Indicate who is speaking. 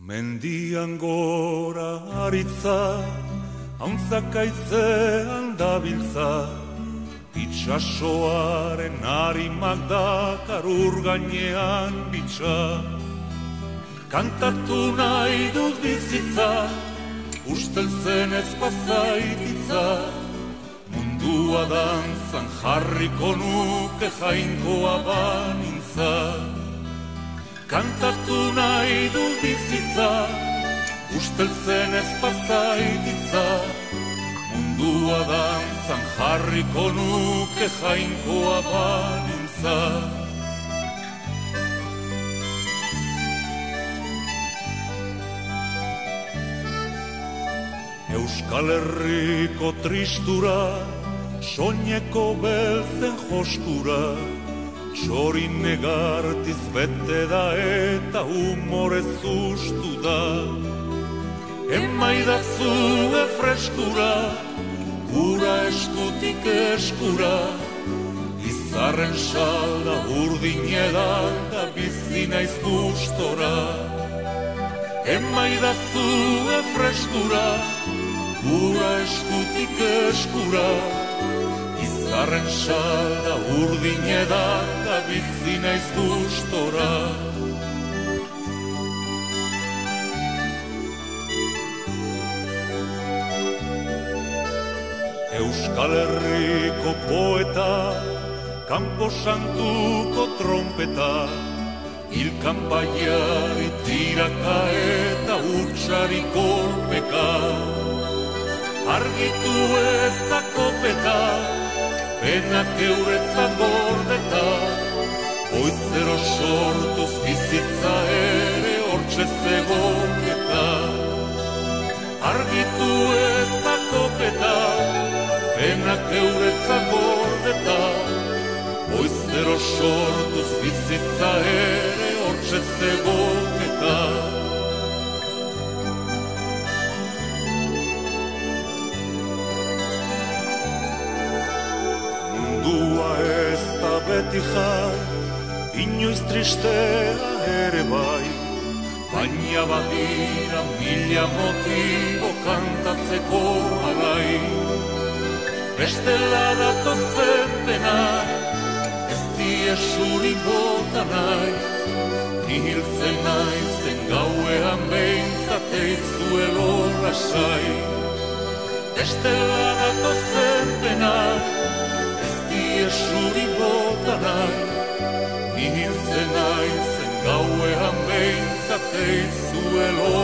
Speaker 1: Mendian gora aritza, hauntzakaitzean dabiltza, itxasoaren harimak dakar ur gainean bitxa. Kantatu nahi dut bizitza, usteltzen ez pazaititza, mundua dantzan jarriko nuke jainkoa banintza. Kantatu nahi dut bizitza, usteltzen ez pazaititza, mundua dantzan jarriko nuke jainkoa banintza. Euskal Herriko tristura, soineko beltzen joskura, txorin negartiz bete da eta humorez ustu da. Emaidazu freskura, gura eskutik eskura, izarren salda urdinedan da bizi naiz gustora. Emaidazu freskura, gura eskutik eskura, izarren salda urdinedan da bizi naiz gustora. Euskal Herriko poeta, kanpo santuko trompeta, hilkan baiari tiraka eta hutsari kolpeka. Argitu ezakopeta, penak euretzat gordeta, goizero sortuz bizitza ere hortxe zegoketa. Argitu ezakopeta, penak euretzat gordeta, goizero sortuz bizitza ere hortxe zegoketa. Mundua ez da beti jai, inoiz tristea ere bai, baina badira mila motibo kantatzeko alai. Bestela datozen denak, ez diesurik bota nahi, ni hiltzen naizen gauean behintzat eizuelo lasai. Bestela datozen denak, ez diesurik bota nahi, ni hiltzen naizen gauean behintzat eizuelo